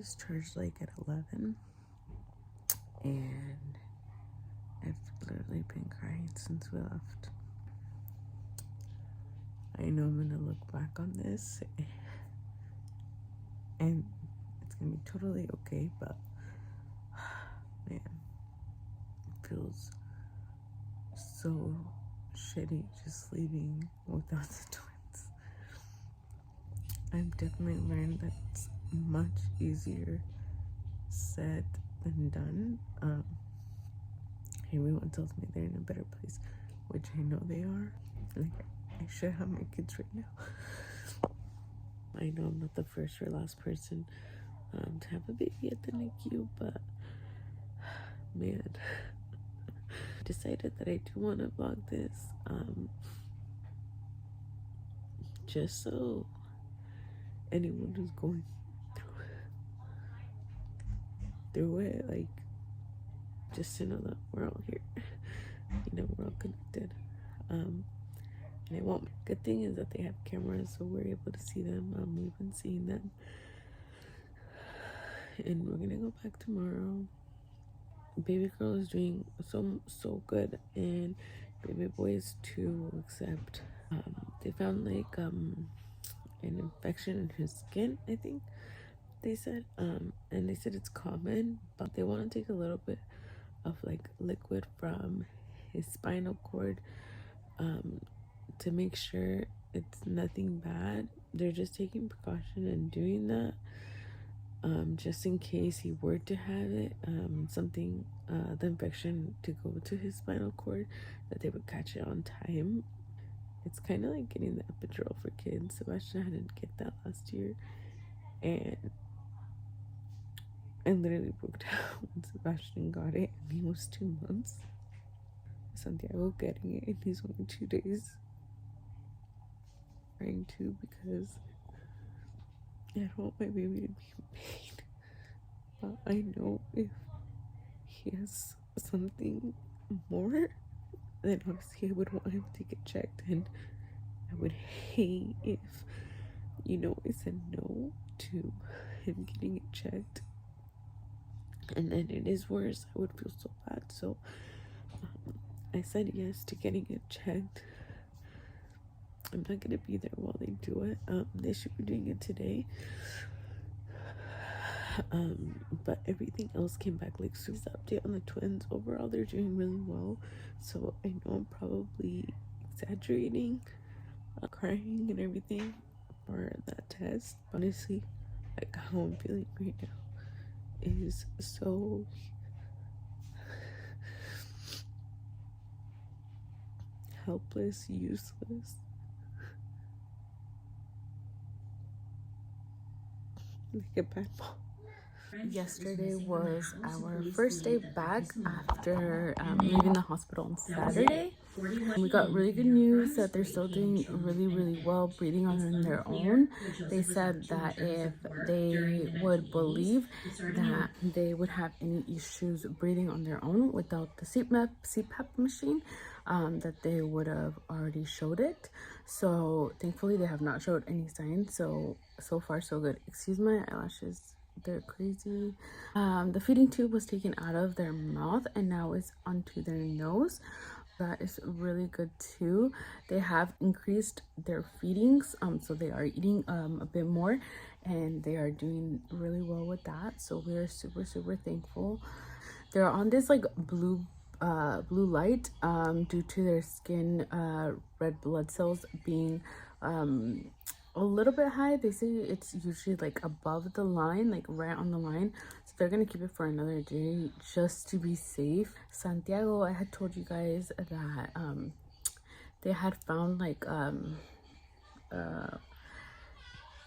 discharged like at 11, and I've literally been crying since we left. I know I'm gonna look back on this and it's gonna be totally okay, but man, it feels so shitty just leaving without the twins. I've definitely learned that it's much easier said than done. Everyone tells me they're in a better place, which I know they are. Like, I should have my kids right now. I know I'm not the first or last person to have a baby at the NICU, but man, decided that I do want to vlog this, just so anyone who's going through it, like, just to know that we're all here, we're all connected. And I want, good thing is that they have cameras, so we're able to see them. We've been seeing them, and we're gonna go back tomorrow. Baby girl is doing so good, and baby boy is too, except they found like an infection in his skin, I think they said, and they said it's common, but they want to take a little bit of like liquid from his spinal cord to make sure it's nothing bad. They're just taking precaution and doing that, just in case he were to have it, something, the infection to go to his spinal cord, that they would catch it on time. It's kind of like getting the epidural for kids. Sebastian hadn't get that last year, and I literally broke down when Sebastian got it, and he was 2 months. Santiago getting it, and he's only 2 days. Trying to, because I don't want my baby to be in pain, but I know if he has something more, then obviously I would want him to get checked, and I would hate if, I said no to him getting it checked, and then it is worse. I would feel so bad. So I said yes to getting it checked. I'm not gonna be there while they do it. They should be doing it today. But everything else came back like super. Update on the twins. Overall, they're doing really well. So I know I'm probably exaggerating, crying and everything for that test. Honestly, like, how I'm feeling right now is so helpless, useless. Like a bad mom. Yesterday was our first day back after leaving the hospital on Saturday. We got really good news that they're still doing really well, breathing on their own. They said that if they would believe that they would have any issues breathing on their own without the CPAP machine, that they would have already showed it. So thankfully they have not showed any signs, so far so good. Excuse my eyelashes, they're crazy. The feeding tube was taken out of their mouth and now it's onto their nose. That is really good too. They have increased their feedings, so they are eating a bit more, and they are doing really well with that. So we're super thankful. They're on this like blue light due to their skin red blood cells being a little bit high. They say it's usually like above the line, like right on the line, so they're gonna keep it for another day just to be safe. Santiago, I had told you guys that they had found like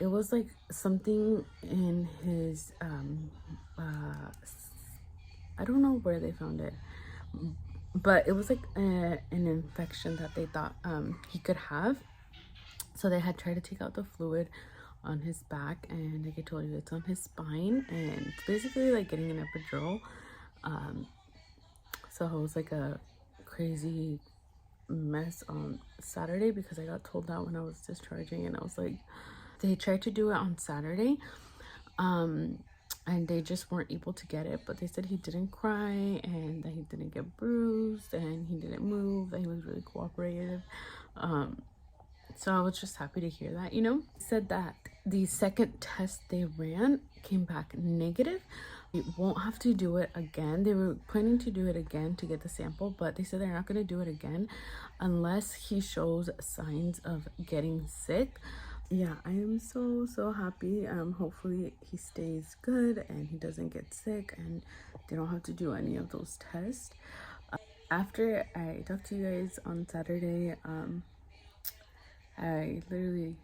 it was like something in his I don't know where they found it, but it was like an infection that they thought he could have. So they had tried to take out the fluid on his back, and like I told you, it's on his spine, and it's basically like getting an epidural. So it was like a crazy mess on Saturday, because I got told that when I was discharging, and I was like, they tried to do it on Saturday, and they just weren't able to get it. But they said he didn't cry and that he didn't get bruised and he didn't move, that he was really cooperative. So I was just happy to hear that, you know. Said that the second test they ran came back negative. You won't have to do it again. They were planning to do it again to get the sample, but they said they're not going to do it again unless he shows signs of getting sick. Yeah, I am so happy. Hopefully he stays good and he doesn't get sick and they don't have to do any of those tests. After I talked to you guys on Saturday, I literally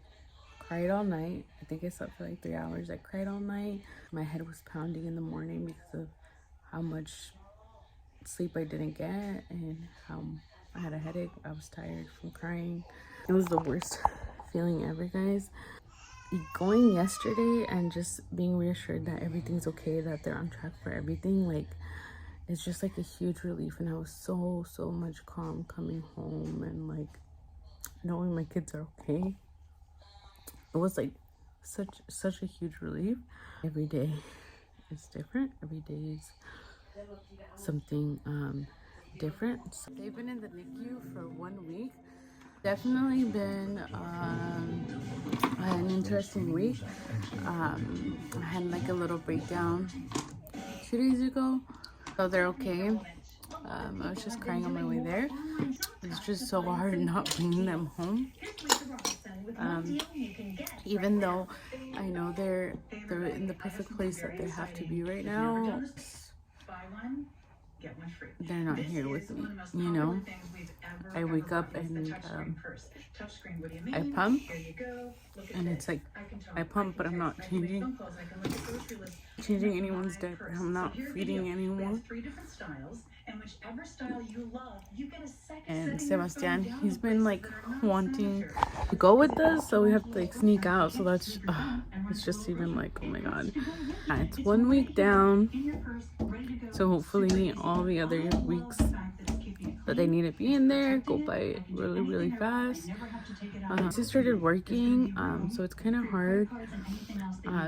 cried all night. I think I slept for like 3 hours. I cried all night. My head was pounding in the morning because of how much sleep I didn't get and how I had a headache. I was tired from crying. It was the worst feeling ever, guys. Going yesterday and just being reassured that everything's okay, that they're on track for everything, like, it's just like a huge relief. And I was so much calm coming home and like knowing my kids are okay. It was like such a huge relief. Every day is different. Every day is something different. So they've been in the NICU for 1 week. Definitely been an interesting week. I had like a little breakdown 2 days ago, so they're okay. I was just crying on my way there. It's just so hard not bringing them home. Even though I know they're in the perfect place that they have to be right now, they're not here with me, you know. I wake up and I pump, and it's like I pump, but I'm not changing anyone's diaper. I'm not feeding anyone. And Sebastian, he's been like wanting to go with us, so we have to like sneak out. So that's it's just even like, oh my god. It's 1 week down, so hopefully all the other weeks that they need to be in there go by really fast. He started working, so it's kind of hard.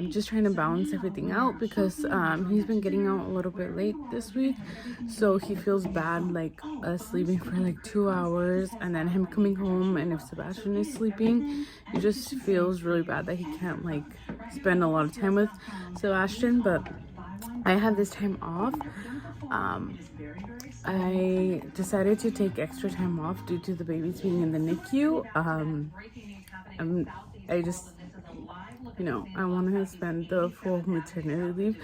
Just trying to balance everything out because he's been getting out a little bit late this week, so he feels bad like us leaving for like 2 hours and then him coming home, and if Sebastian is sleeping, he just feels really bad that he can't like spend a lot of time with Sebastian. But I have this time off. I decided to take extra time off due to the babies being in the NICU. I just, you know, I want to spend the full maternity leave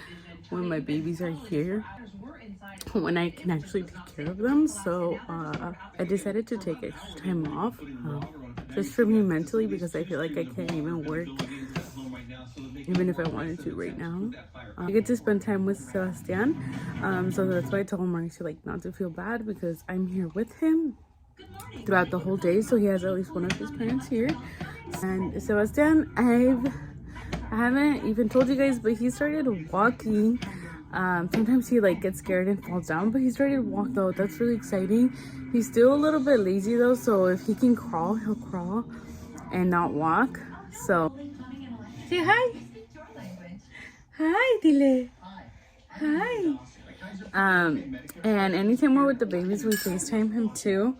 when my babies are here, when I can actually take care of them. So I decided to take extra time off, just for me mentally, because I feel like I can't even work even if I wanted to right now. I get to spend time with Sebastian, so that's why I told Mark to like not to feel bad, because I'm here with him throughout the whole day, so he has at least one of his parents here. And Sebastian, I haven't even told you guys, but he started walking. Sometimes he like gets scared and falls down, but he started walking though. That's really exciting. He's still a little bit lazy though, so if he can crawl, he'll crawl and not walk. So say hi. Hi, Dile. Hi. And anytime we're with the babies, we FaceTime him too.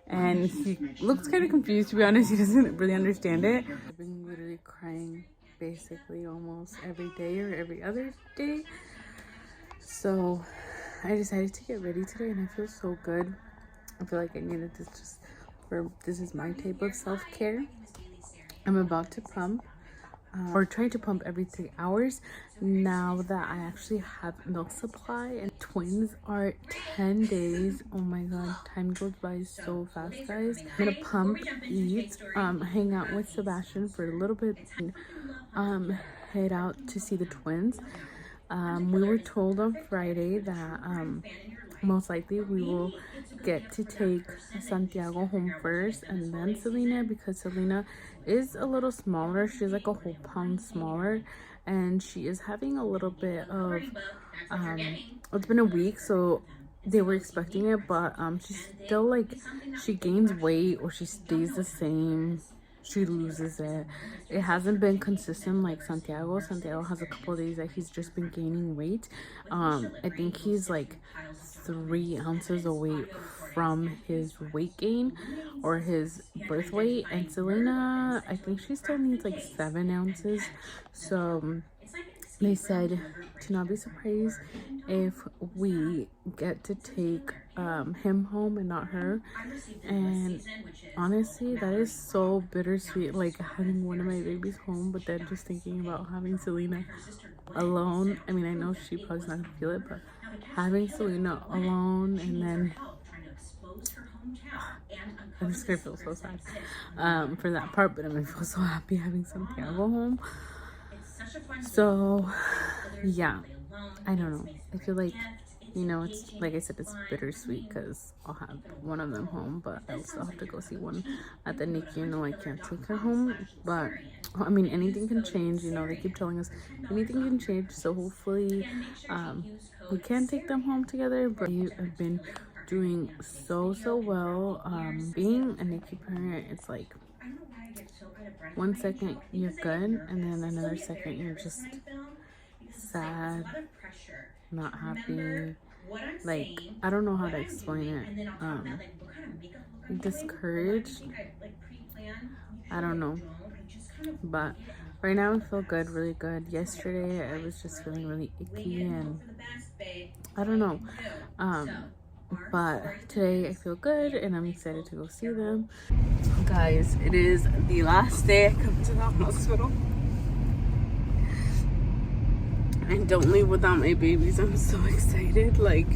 And he looks kind of confused, to be honest. He doesn't really understand it. I've been literally crying basically almost every day or every other day. So I decided to get ready today, and I feel so good. I feel like I needed this this is my type of self-care. I'm about to pump. Or try to pump every 3 hours now that I actually have milk supply. And twins are 10 days. Oh my god, time goes by so fast, guys. I'm gonna pump, eat, hang out with Sebastian for a little bit, and head out to see the twins. We were told on Friday that most likely we will get to take Santiago home first and then Selena, because Selena is a little smaller. She's like a whole pound smaller, and she is having a little bit of it's been a week, so they were expecting it, but she's still like, she gains weight or she stays the same. she loses it. It hasn't been consistent like Santiago. Santiago has a couple of days that he's just been gaining weight. I think he's like 3 ounces away from his weight gain or his birth weight, and Selena, I think she still needs like 7 ounces. So they said to not be surprised if we get to take him home and not her. And honestly, that is so bittersweet, like having one of my babies home, but then just thinking about having Selena alone. I mean, I know she probably's not gonna feel it, but having Selena alone, and then I'm just gonna feel so sad for that part, but I'm gonna feel so happy having Santiago home. So yeah, I don't know, I feel like, you know, it's like I said, it's bittersweet because I'll have one of them home, but I'll still have to go see one at the NICU. You know, I can't take her home, but I mean, anything can change. You know, they keep telling us anything can change, so hopefully we can take them home together. But I've been doing so well. Being a NICU parent, it's like 1 second you're good, and then another second you're just sad, not happy, like I don't know how to explain it, discouraged, I don't know, but right now I feel good, really good. Yesterday I was just feeling really icky and I don't know, but today I feel good and I'm excited to go see them. Guys, it is the last day I come to the hospital. And don't leave without my babies. I'm so excited. Like,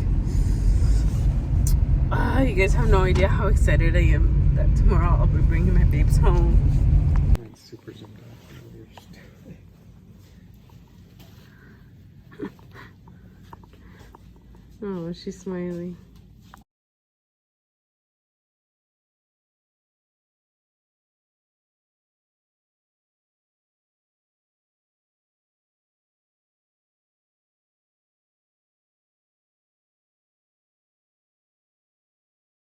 you guys have no idea how excited I am that tomorrow I'll be bringing my babes home. Super zoomed out. Oh, she's smiling.